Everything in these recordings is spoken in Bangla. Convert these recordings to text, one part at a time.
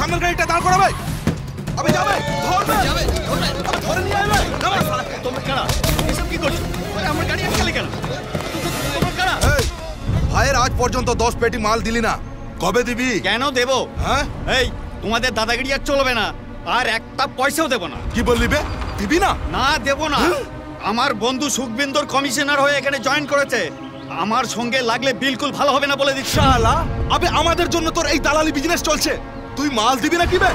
সামনের গাড়িটা দাঁড় করাবে। আবে যাবে, ধরবে, যাবে, ধরে নিয়ে আইবে। তোমরা কারা? এসব কি করছো? আমার গাড়ি আটকালে কেন? তোমরা কারা? ভাইয়ের আজ পর্যন্ত 10 পেটি মাল দিলি না, কবে দিবি? কেন দেবো? হ্যাঁ, এই তোমাদের দাদাগিরি আর চলবে না, আর একটা পয়সাও দেবো না। কি বললি বে? দিবি না? না, দেবো না। আমার বন্ধু সুখবিন্দর কমিশনার হয়ে এখানে জয়েন করেছে, আমার সঙ্গে লাগলে বিলকুল ভালো হবে না বলে দিচ্ছি। শালা, আবে আমাদের জন্য তোর এই দালালি বিজনেস চলছে, তুই মাল দিবি না কি বে?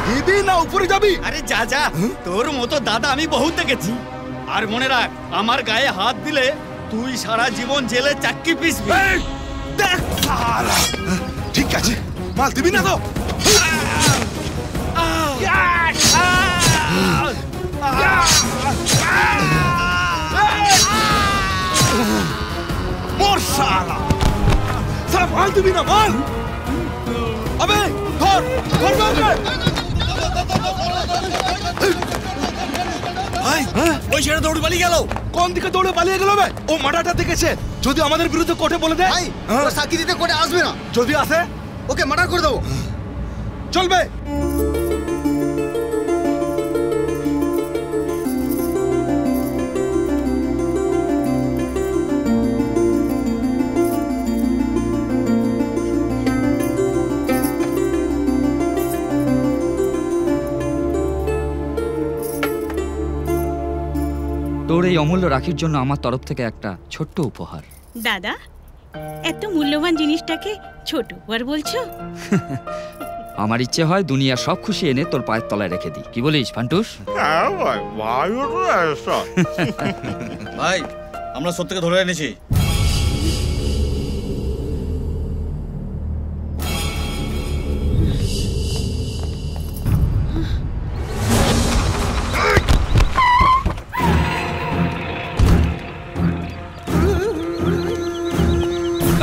দিবি না উপরে যাবি? আরে যা যা, তোর মতো দাদা আমি বহুত দেখেছি। আর মনে রাখ, আমার গায়ে হাত দিলে তুই সারা জীবন জেলে চাক্কি পিসবি। দেখ শালা, ঠিক আছে, মাল দিবি না তো? মোর শালা, সব মাল দিবি না? মাল আবে ধর, ধর ধর। ভাই, ওই ছেড়ে দৌড়ে পালিয়ে গেল। কোন দিকে দৌড়ে পালিয়ে গেল বে? ও মার্ডারটা দেখেছে, যদি আমাদের বিরুদ্ধে কোর্টে বলে দেয়। ভাই, ও সাক্ষী দিতে কোর্টে আসবে না। যদি আসে ওকে মার্ডার করে দেবো। চলবে। তোর এই অমূল্য রাখির জন্য আমার তরফ থেকে একটা ছোট্ট উপহার। দাদা, এত মূল্যবান জিনিসটাকে ছোট উপহার বলছো? আমার ইচ্ছে হয় দুনিয়ার সব খুশি এনে তোর পায়ের তলায় রেখে দিই। কি বলিস ফান্টুস? ভাই, আমরা সত্যকে ধরে এনেছি।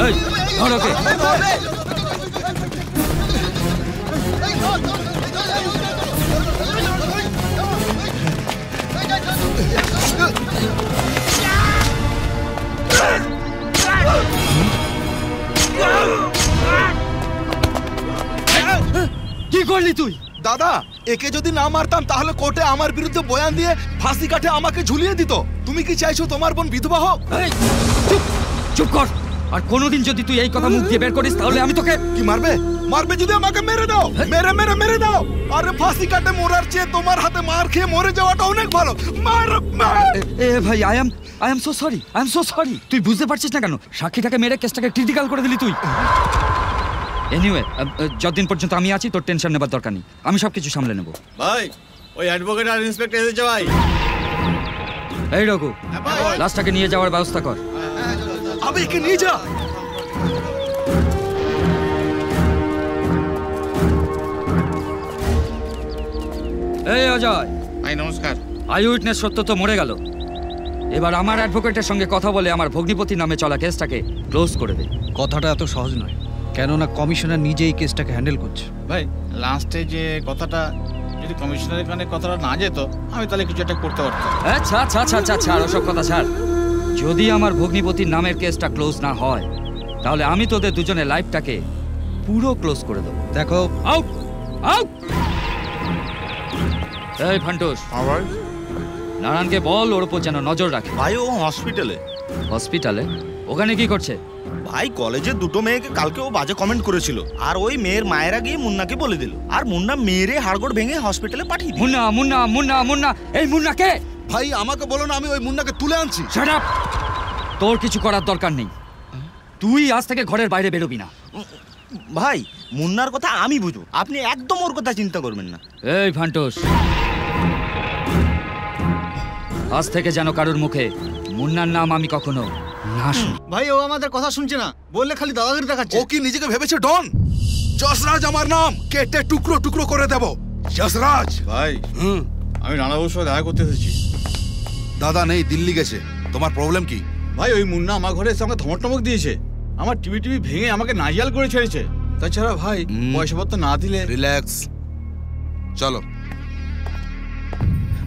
এই ধর ওকে। কি করলি তুই? দাদা, একে যদি না মারতাম তাহলে কোর্টে আমার বিরুদ্ধে বয়ান দিয়ে ফাঁসি কাটে আমাকে ঝুলিয়ে দিত। তুমি কি চাইছো তোমার বোন বিধবা হোক? চুপ চুপ কর। আর কোনোদিন যদি তুই এই কথা মুখ দিয়ে বের করিস তাহলে আমি তোকে। কি মারবে? মারবে যদি আমাকে মেরে দাও, মেরে মেরে মেরে দাও। আরে ফাঁসি কাটে মরার চেয়ে তোমার হাতে মার খেয়ে মরে যাওয়াটা অনেক ভালো। মার মার। এ ভাই, আই এম সো সরি। তুই বুঝতে পারছিস না কেন? সাক্ষীটাকে মেরে কেসটাকে ক্রিটিক্যাল করে দিলি তুই। এনিওয়ে, যতদিন পর্যন্ত আমি আছি তোর টেনশন নেবার দরকার নেই, আমি সবকিছু সামলে নেব। ভাই, ওই অ্যাডভোকেট আর ইন্সপেক্টর এসেছে ভাই। এই রঘু, লাশটাকে নিয়ে যাওয়ার ব্যবস্থা কর। আবে একে নিয়ে যা। এই অজয় ভাই, নমস্কার। আই উইটনেস সত্য তো মরে গেল, এবার আমার অ্যাডভোকেটের সঙ্গে কথা বলে আমার ভগ্নিপতির নামে চলা কেসটাকে ক্লোজ করে দে। কথাটা এত সহজ নয়, কেননা কমিশনার নিজেই কেসটাকে হ্যান্ডেল করছে। ভাই, লাস্টে যে কথাটা, যদি কমিশনারের কানে কথাটা না যেত, আমি তাহলে কিছু একটা করতে পারতাম। ছাড় ওসব কথা ছাড়। যদি আমার ভগ্নিপতির নামের কেসটা ক্লোজ না হয় তাহলে আমি তোদের দুজনের লাইফটাকে পুরো ক্লোজ করে দেবো। দেখো, আউট আউট। এই ফান্টুস, নারায়ণকে বল ওর উপর যেন নজর রাখে। ভাই, ও হসপিটালে। হসপিটালে? ওখানে কি করছে? ভাই, কলেজে দুটো মেয়েকে কালকে ও বাজে কমেন্ট করেছিল, আর ওই মেয়ের মায়েরা গিয়ে মুন্নাকে বলে দিল, আর মুন্না মেয়েরে হাড়গোড় ভেঙে হসপিটালে পাঠিয়ে দিল। মুন্না, এই মুন্না কে? ভাই, আমাকে বলো না, আমি ওই মুন্নাকে তুলে আনছি। Shut up! তোর কিছু করার দরকার নেই, তুই আজ থেকে ঘরের বাইরে বেরোবি না। ভাই, মুন্নার কথা আমি বুঝবো, আপনি একদম ওর কথা চিন্তা করবেন না। এই ফান্টুস, আজ থেকে যেন কারোর মুখে মুন্নার নাম আমি কখনো না শুনি। ভাই, ও আমাদের কথা শুনছে না, বললে খালি দাদাগিরি দেখাচ্ছে। ও কি নিজেকে ভেবেছে ডন? যশরাজ আমার নাম, কেটে টুকরো টুকরো করে দেব। যশরাজ। ভাই, আমি রানাবাবুর সঙ্গে দেখা করতে এসেছি। দাদা নেই, দিল্লি গেছে। তোমার প্রবলেম কি? ভাই, ওই মুন্না আমার ঘরে এসে আমাকে ধমক দিয়েছে, আমার টিভি ভেঙে আমাকে নাজিয়াল করে ছেড়েছে। তাছাড়া ভাই, পয়সাপত্র না দিলে। রিল্যাক্স, চলো।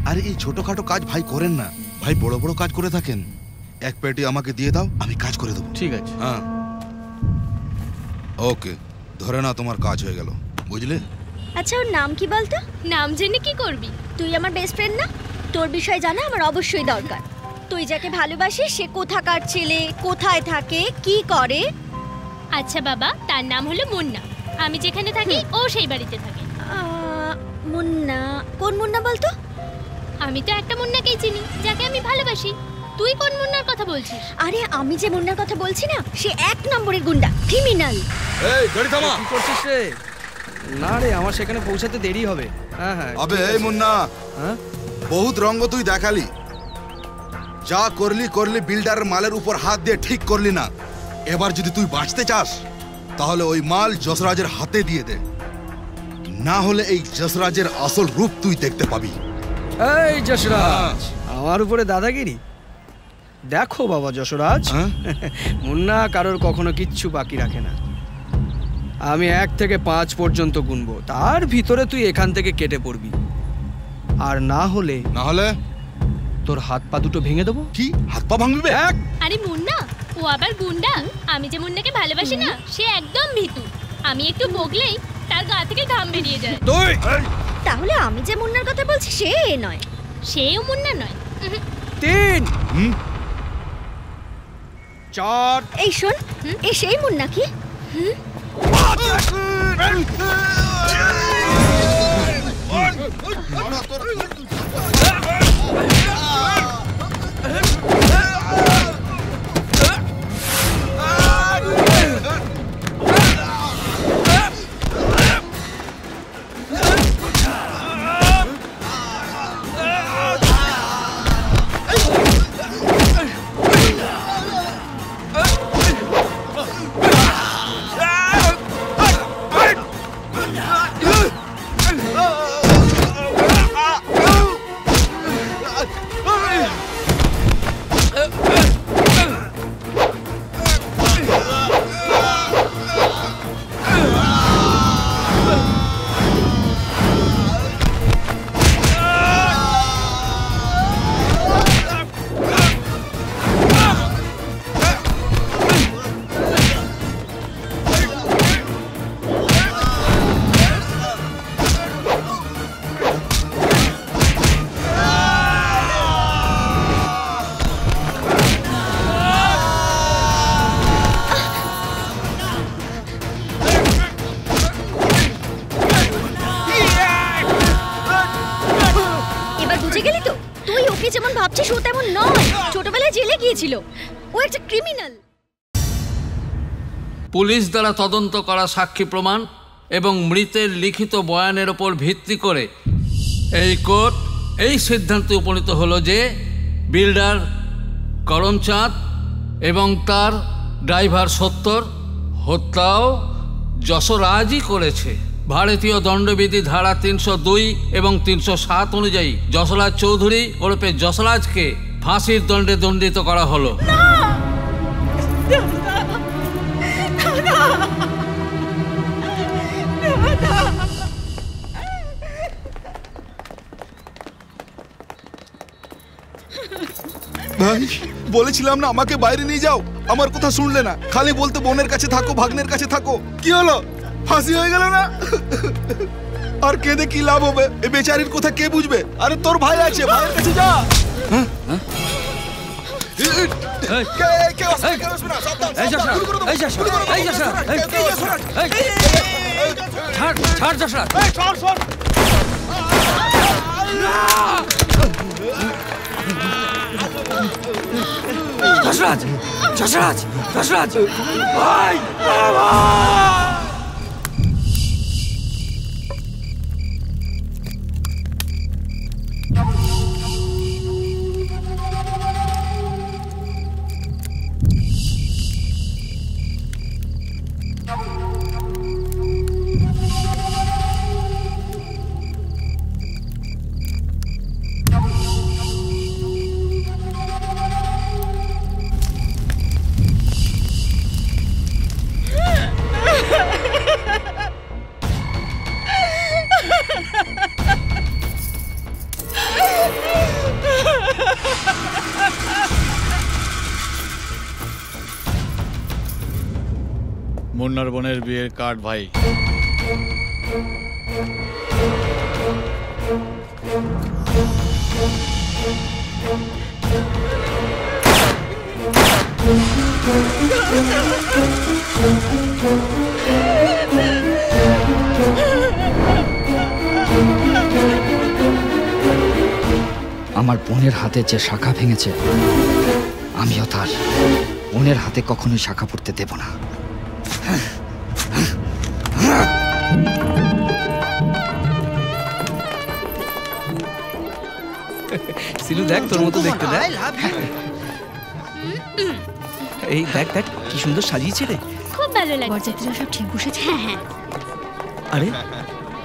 আরে এই ছোটখাটো কাজ ভাই করেন না, ভাই বড় বড় কাজ করে থাকেন। এক পেটি আমাকে দিয়ে দাও, আমি কাজ করে দেবো। ঠিক আছে। হ্যাঁ, ওকে, ধরে না তোমার কাজ হয়ে গেল, বুঝলে? আচ্ছা ওর নাম কি বলতো? নাম জেনে কি করবি? তুই আমার বেস্ট ফ্রেন্ড না, তোর বিষয় জানা আমার অবশ্যই দরকার। তুই যাকে ভালোবাসিস সে কোথাকার ছেলে, কোথায় থাকে, কি করে? আচ্ছা বাবা, তার নাম হলো মুন্না। আমি যেখানে থাকি ও সেই বাড়িতে থাকে। মুন্না? কোন মুন্না বলতো? আমি তো একটা মুন্নাকেই চিনি, যাকে আমি ভালোবাসি। তুই কোন মুন্নার কথা বলছিস? আরে আমি যে মুন্নার কথা বলছি না, সে 1 নম্বরের গুন্ডা, ক্রিমিনাল। এই গাড়ি থামা। কি করছিস রে? না রে, আমার সেখানে পৌঁছাতে দেরি হবে। হ্যাঁ হ্যাঁ। আবে এই মুন্না, হ্যাঁ বহুত রঙ্গ তুই দেখালি, যা করলি বিল্ডারের মালের উপর হাত দিয়ে ঠিক করলি না। এবার যদি তুই বাঁচতে চাস তাহলে ওই মাল যশরাজের হাতে দিয়ে দে, না হলে এই যশরাজের আসল রূপ তুই দেখতে পাবি। এই যশরাজ, আমার উপরে দাদাগিরি? দেখো বাবা যশরাজ, মুন্না কারোর কখনো কিচ্ছু বাকি রাখে না। আমি 1 থেকে 5 পর্যন্ত গুনবো, তার ভিতরে তুই এখান থেকে কেটে পড়বি। আর না হলে তোর হাত পা দুটো ভেঙে দেবো। কি হাত পা ভাঙবি? আরে মুন্না, ও আবার গুন্ডা? আমি যে মুন্নাকে ভালোবাসি না, সে একদম ভীতু। আমি একটু বগলেই তার গা থেকে ঘাম বেরিয়ে যায়। তুই তাহলে আমি যে মুন্নার কথা বলছি সে নয়? সেও মুন্না নয়। 3 4। এই শোন, এ সেই মুন্না কি? পুলিশ দ্বারা তদন্ত করা সাক্ষী প্রমাণ এবং মৃতের লিখিত বয়ানের ওপর ভিত্তি করে এই কোর্ট এই সিদ্ধান্তে উপনীত হলো যে বিল্ডার করমচাঁদ এবং তার ড্রাইভার সত্তর হত্যাও যশরাজই করেছে। ভারতীয় দণ্ডবিধি ধারা 302 এবং 307 অনুযায়ী যশরাজ চৌধুরী ওরফে যশরাজকে ফাঁসির দণ্ডে দণ্ডিত করা হলো। ভাই বলেছিলাম না আমাকে বাইরে নিয়ে যাও, আমার কথা শুনলে না, খালি বলতে বোনের কাছে থাকো, ভাগ্নের কাছে থাকো। কি হলো, ফাঁসি হয়ে গেল না? আর কেঁদে কি লাভ হবে? এই বেচারির কথা কে বুঝবে? আরে তোর ভাই আছে, ভাইয়ের কাছে যা। যশরাজ, যশরাজ, যশরাজ, ভাই, বাবা! মুন্নার বোনের বিয়ের কার্ড ভাই। আমার বোনের হাতে যে শাখা ভেঙেছে, আমিও তার বোনের হাতে কখনোই শাখা পড়তে দেব না। সিলু দেখ, তোর মতো দেখতে দেখ। এই দেখ দেখ কি সুন্দর সাজিয়েছে রে। খুব ভালো লাগছে। বরযাত্রীরা সব ঠিক বসেছে? হ্যাঁ হ্যাঁ। আরে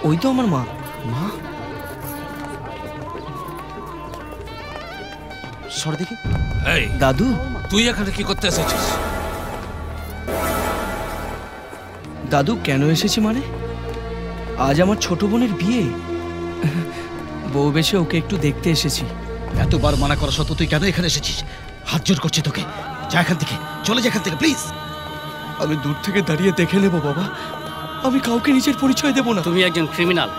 ওই তো আমার মা। মা সর দেখি। এই দাদু, তুই এখানে কি করতে এসেছিস? দাদু কেন এসেছি মানে? আজ আমার ছোট বোনের বিয়ে, বউ বেশে ওকে একটু দেখতে এসেছি। এতবার মানা করা সত্ত্বেও তুই কেন এখানে এসেছিস? হাত জোর করছি তোকে, যা এখান থেকে, চলে যা এখান থেকে প্লিজ। আমি দূর থেকে দাঁড়িয়ে দেখে নেব বাবা, আমি কাউকে নিজের পরিচয় দেব না। তুমি একজন ক্রিমিনাল।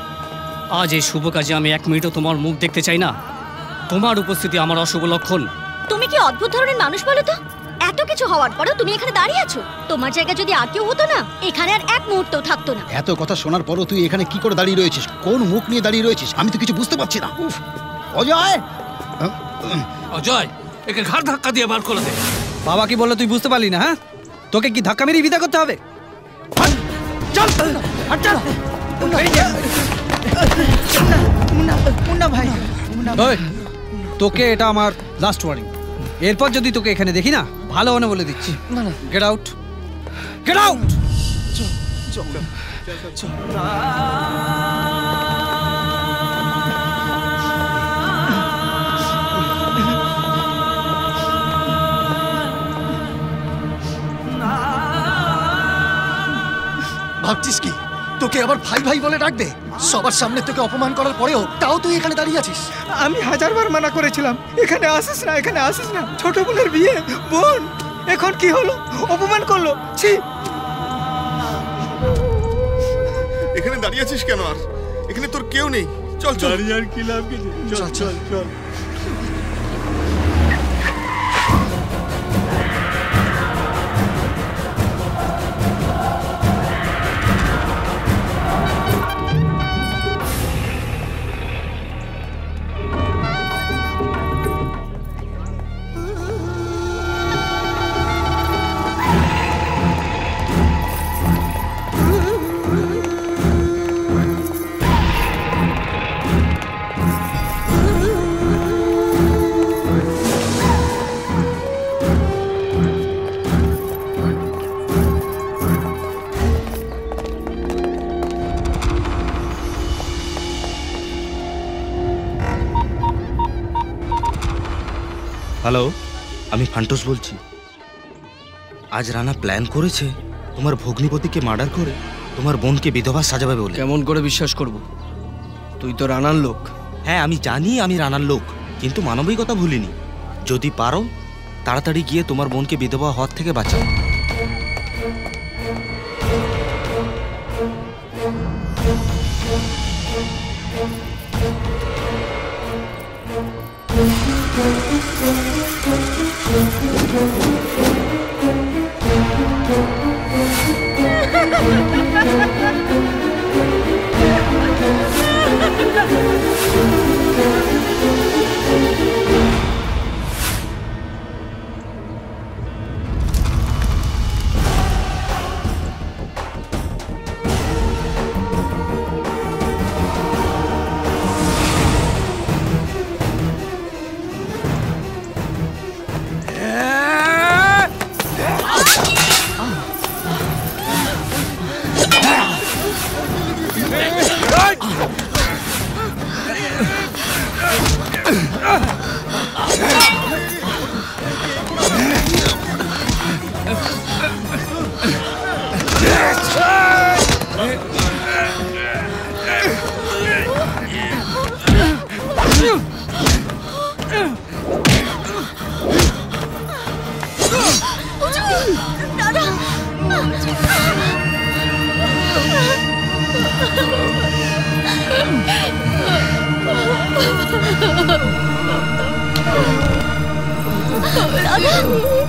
আজ এই শুভ কাজে আমি এক মিনিটও তোমার মুখ দেখতে চাই না। তোমার উপস্থিতি আমার অশুভ লক্ষণ। তুমি কি অদ্ভুত ধরনের মানুষ বলো তো? এত কিছু হওয়ার পরেও তুমি এখানে দাঁড়িয়ে আছো। তোমার জায়গা যদি আর কেউ হতো না, এখানে আর এক মুহূর্তও থাকতো না। এত কথা শোনার পরও তুই এখানে কি করে দাঁড়িয়ে রয়েছিস? কোন মুখ নিয়ে দাঁড়িয়ে রয়েছিস? আমি তো কিছু বুঝতে পারছি না। অজয়, অজয়, একে ঘাড় ধাক্কা দিয়ে বার করে দে। বাবা কি বললো তুই বুঝতে পারলি না? হ্যাঁ, তোকে কি ধাক্কা মেরে বিদা করতে হবে? চল চল, মুন্না ভাই। ওই, তোকে এটা আমার লাস্ট ওয়ার্নিং। এরপর যদি তোকে এখানে দেখি না, ভালো মনে বলে দিচ্ছি। Get out, get out. ভাবছিস কি তোকে আবার ভাই ভাই বলে ডাকবে? সবার সামনে তোকে অপমান করার পরেও তাও তুই এখানে দাঁড়িয়ে আছিস। আমি হাজারবার মানা করেছিলাম, এখানে আসিস না, এখানে আসিস না। ছোট বোনের বিয়ে, বোন, এখন কি হলো? অপমান করলো। ছি, এখানে দাঁড়িয়ে আছিস কেন? আর এখানে তোর কেউ নেই। চল চল, আর কি লাভ কিছু? চল চল চল। হ্যালো, আমি ফান্টুস বলছি। আজ রানা প্ল্যান করেছে তোমার ভগ্নিপতিকে মার্ডার করে তোমার বোনকে বিধবা সাজাবে বলে। কেমন করে বিশ্বাস করব? তুই তো রানার লোক। হ্যাঁ, আমি জানি আমি রানার লোক, কিন্তু মানবিকতা ভুলিনি। যদি পারো তাড়াতাড়ি গিয়ে তোমার বোনকে বিধবা হওয়ার থেকে বাঁচাও। দাদা দাদা